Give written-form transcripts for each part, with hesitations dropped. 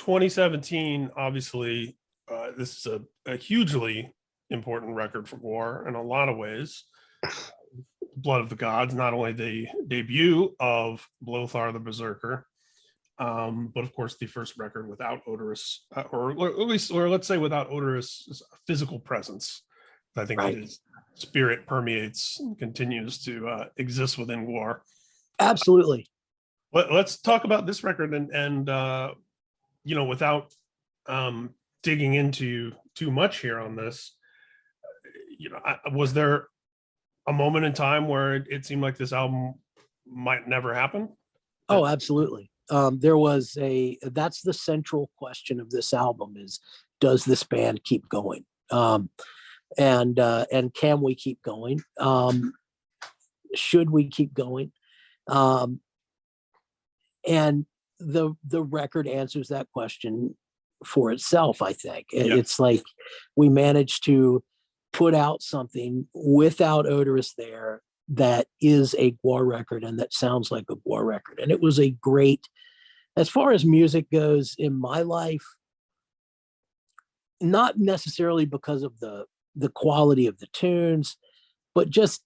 2017, obviously, this is a hugely important record for GWAR in a lot of ways. Blood of the Gods, not only the debut of Blöthar the Berserker, but of course the first record without Oderus, or at least, or let's say without Oderus' physical presence. I think his spirit permeates and continues to exist within GWAR. Absolutely. Let's talk about this record and you know, without digging into too much here on this, you know, was there a moment in time where it seemed like this album might never happen? Oh, absolutely. That's the central question of this album is, does this band keep going? And can we keep going? Should we keep going? And the record answers that question for itself, I think. It's like we managed to put out something without Oderus there that is a GWAR record and that sounds like a GWAR record. And it was a great, as far as music goes in my life, not necessarily because of the quality of the tunes, but just,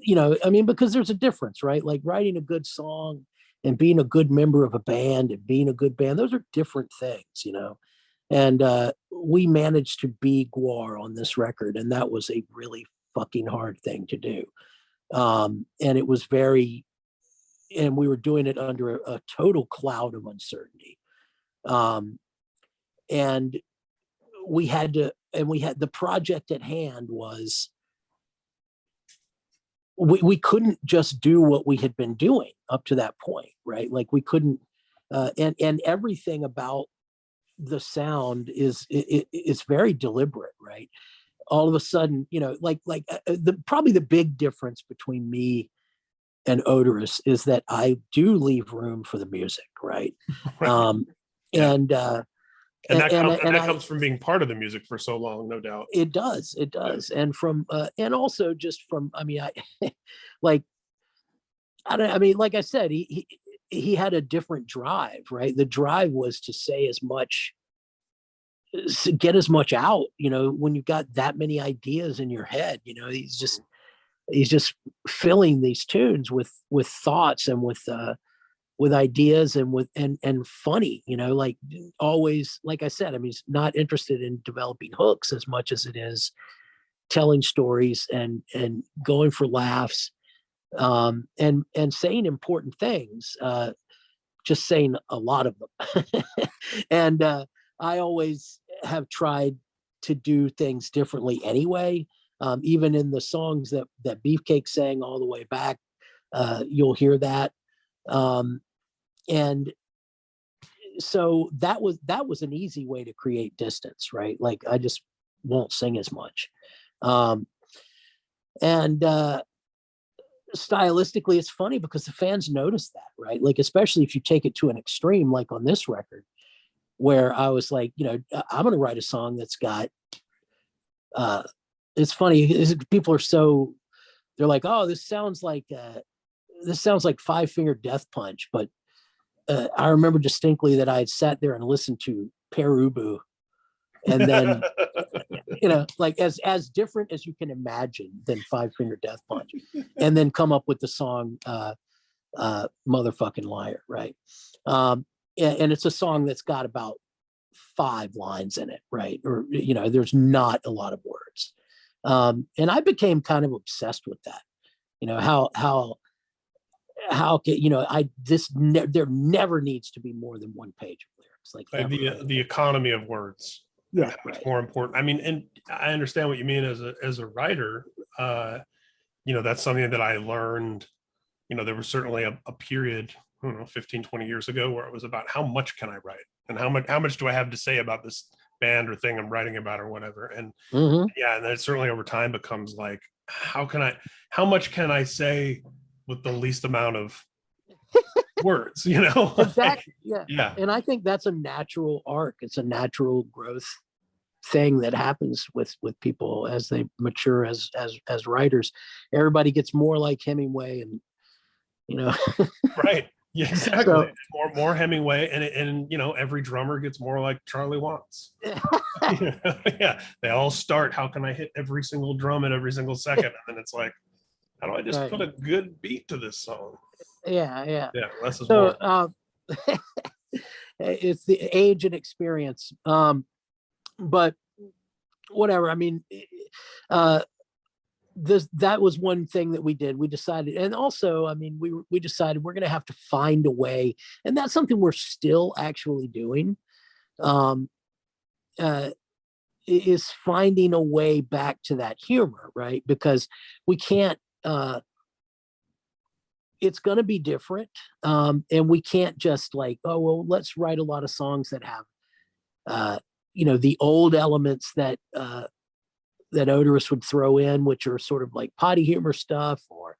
you know, I mean, because there's a difference, right? Like writing a good song and being a good member of a band and being a good band, those are different things, you know? And we managed to be GWAR on this record, and that was a really fucking hard thing to do. And it was and we were doing it under a total cloud of uncertainty. And the project at hand was, we couldn't just do what we had been doing up to that point, right? Like we couldn't, and everything about the sound it's very deliberate, right? All of a sudden, you know, probably the big difference between me and Oderus is that I do leave room for the music, right? And that comes from being part of the music for so long, no doubt. It does. And from and also just from, I mean, like I said, he had a different drive, right? The drive was to say as much, get as much out, you know, when you've got that many ideas in your head, you know, he's just filling these tunes with thoughts and with ideas and funny, you know, like always, like I said, I mean, he's not interested in developing hooks as much as it is telling stories and going for laughs, and saying important things, just saying a lot of them. And I always have tried to do things differently anyway. Even in the songs that Beefcake sang all the way back, you'll hear that. And so that was an easy way to create distance, right? Like I just won't sing as much. And stylistically, it's funny because the fans notice that, right? Like, especially if you take it to an extreme, like on this record, where I was like, you know, I'm going to write a song that's got, it's funny. People are they're like, oh, this sounds like Five Finger Death Punch. But I remember distinctly that I had sat there and listened to Perubu, and then, you know, like as different as you can imagine than Five Finger Death Punch, and then come up with the song Motherfucking Liar, right? And it's a song that's got about 5 lines in it, right? Or, you know, there's not a lot of words. And I became kind of obsessed with that. You know, how can, you know, there never needs to be more than 1 page of lyrics. Like the economy of words. Yeah, right. More important. I mean, and I understand what you mean as a writer. You know, that's something that I learned. You know, there was certainly a period, I don't know, 15, 20 years ago, where it was about how much can I write and how much do I have to say about this band or thing I'm writing about or whatever. And yeah, and then it certainly over time becomes like, how much can I say with the least amount of words, you know? Exactly. Yeah. And I think that's a natural arc. It's a natural growth thing that happens with people as they mature as writers. Everybody gets more like Hemingway, and, you know. Right. Yeah, exactly. So More Hemingway, and you know, every drummer gets more like Charlie Watts. Yeah, they all start. How can I hit every single drum at every single second? And then it's like, how do I just put a good beat to this song? yeah. Yeah, less is So more. it's the age and experience. But whatever. I mean, that was one thing that we did. We decided, and also, I mean, we decided we're going to have to find a way, and that's something we're still actually doing. Um, is finding a way back to that humor, right? Because we can't. It's going to be different, and we can't just like, oh well, let's write a lot of songs that have, the old elements that that Oderus would throw in, which are sort of like potty humor stuff, or,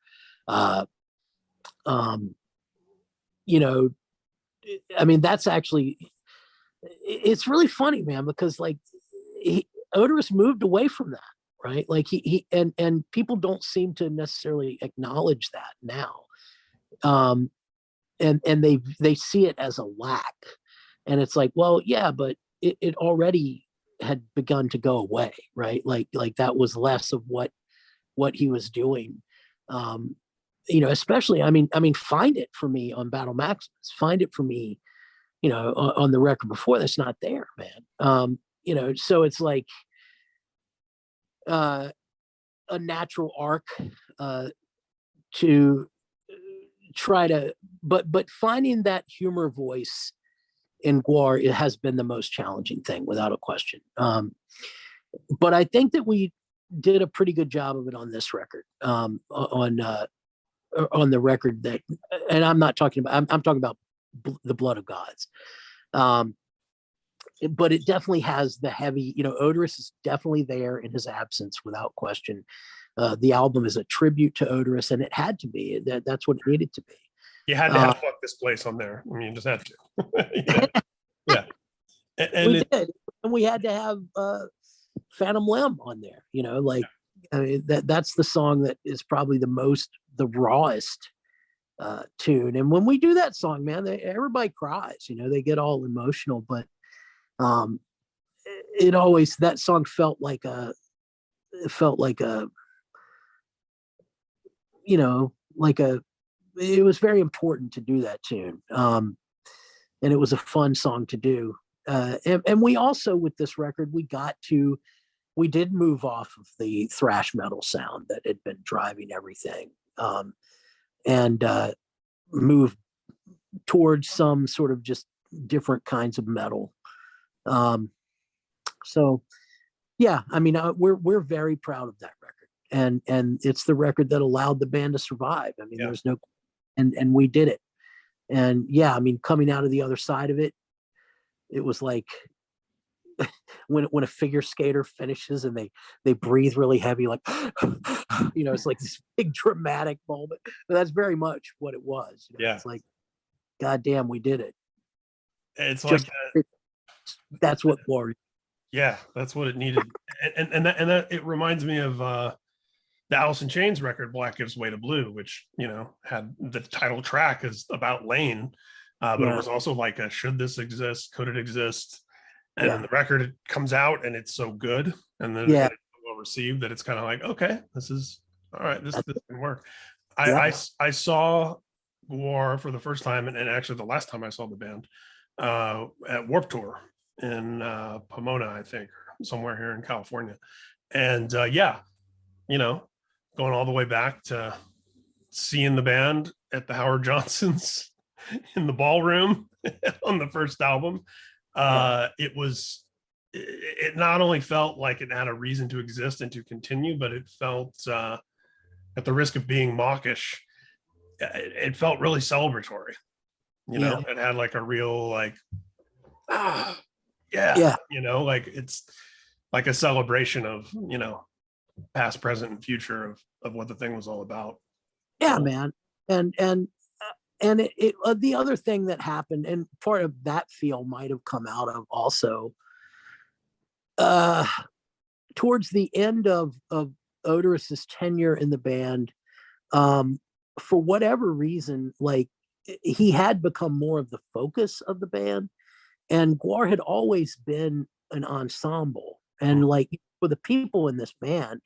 you know, I mean, that's actually, it's really funny, man, because like Oderus moved away from that, right? Like and people don't seem to necessarily acknowledge that now. And they see it as a lack, and it's like, well, yeah, but it already had begun to go away, right? Like that was less of what he was doing. Especially, I mean, Find It for me on Battle Maximus, Find It for me, on the record before that's not there, man. So it's like a natural arc to try to, but finding that humor voice in GWAR, it has been the most challenging thing, without a question. But I think that we did a pretty good job of it on this record, on the record that, and I'm not talking about, I'm talking about the Blood of Gods. But it definitely has the heavy, Oderus is definitely there in his absence, without question. The album is a tribute to Oderus, and it had to be. That's what it needed to be. You had to have Fuck This Place on there. I mean, you just had to. Yeah. And we did. And we had to have Phantom Limb on there. I mean, that's the song that is probably the rawest tune. And when we do that song, man, everybody cries. They get all emotional. But that song felt like a it was very important to do that tune. And it was a fun song to do. And we also, with this record, we did move off of the thrash metal sound that had been driving everything, and move towards some sort of just different kinds of metal. So yeah, I mean, we're very proud of that record, and it's the record that allowed the band to survive. I mean, there's no, and we did it. And yeah, I mean, coming out of the other side of it, it was like when a figure skater finishes and they breathe really heavy, like it's like this big dramatic moment. But that's very much what it was. Yeah, it's like, God damn, we did it. It's just like that's what GWAR. Yeah, that's what it needed. And that it reminds me of the Alice in Chains record, Black Gives Way to Blue, which, had the title track is about Lane, but it was also like a, should this exist? Could it exist? And then the record comes out and it's so good, and then it's so well received that it's kind of like, okay, this is all right. This can work. I saw GWAR for the first time, and actually the last time I saw the band at Warped Tour in Pomona, I think, or somewhere here in California. And going all the way back to seeing the band at the Howard Johnson's in the ballroom on the first album. It not only felt like it had a reason to exist and to continue, but it felt, at the risk of being mawkish, it felt really celebratory. It had like a real like, like it's like a celebration of, past, present, and future of what the thing was all about. Yeah, man. And it the other thing that happened, and part of that feel might have come out of also towards the end of Oderus's tenure in the band, for whatever reason, like he had become more of the focus of the band, and GWAR had always been an ensemble. And like for the people in this band,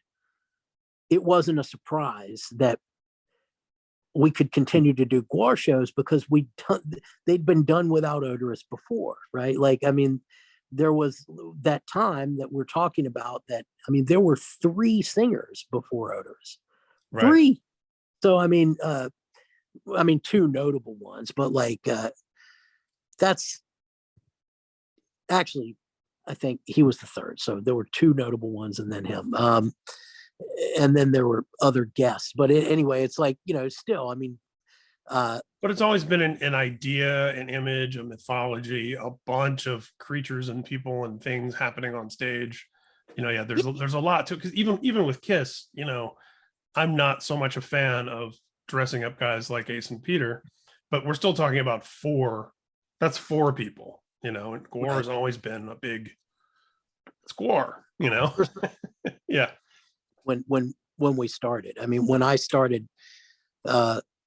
it wasn't a surprise that we could continue to do GWAR shows because they'd been done without Oderus before, right? Like, I mean, there was that time that we're talking about that, I mean, there were 3 singers before Oderus. Right. 3. So, I mean, 2 notable ones, but like, that's actually, I think he was the 3rd. So there were 2 notable ones and then him. And then there were other guests, but anyway, it's like, you know, still, I mean, but it's always been an idea, an image, a mythology, a bunch of creatures and people and things happening on stage. You know, yeah, there's a lot to it, because even with Kiss, you know, I'm not so much a fan of dressing up guys like Ace and Peter, but we're still talking about 4. That's 4 people, you know, and GWAR has always been a big, it's GWAR, you know. Yeah. When we started, I mean, when I started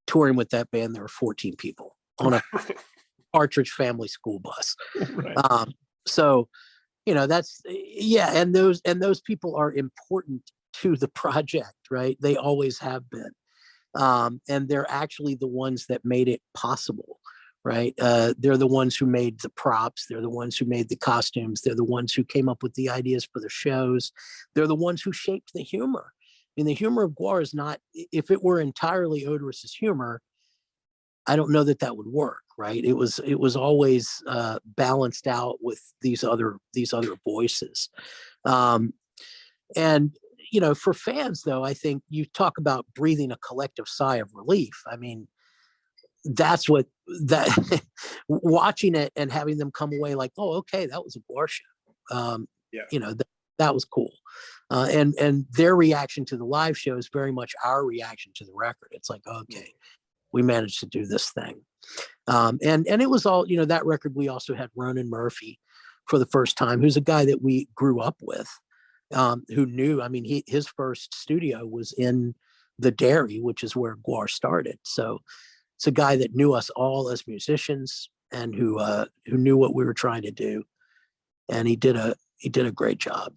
touring with that band, there were 14 people on a Partridge Family school bus. Right. So, you know, that's, yeah, and those people are important to the project, right? They always have been. And they're actually the ones that made it possible, right? They're the ones who made the props. They're the ones who made the costumes. They're the ones who came up with the ideas for the shows. They're the ones who shaped the humor. I mean, the humor of GWAR is not, if it were entirely Oderus's humor, I don't know that that would work, right? It was always balanced out with these other voices. And, you know, for fans though, I think you talk about breathing a collective sigh of relief. I mean, that's what that watching it and having them come away like, oh, okay, that was a GWAR show. Yeah. You know, that was cool. And their reaction to the live show is very much our reaction to the record. It's like, okay, we managed to do this thing. And it was all, you know, that record, we also had Ronan Murphy for the first time, who's a guy that we grew up with, who knew, I mean, his first studio was in the Dairy, which is where GWAR started. So it's a guy that knew us all as musicians and who knew what we were trying to do. And he did a great job.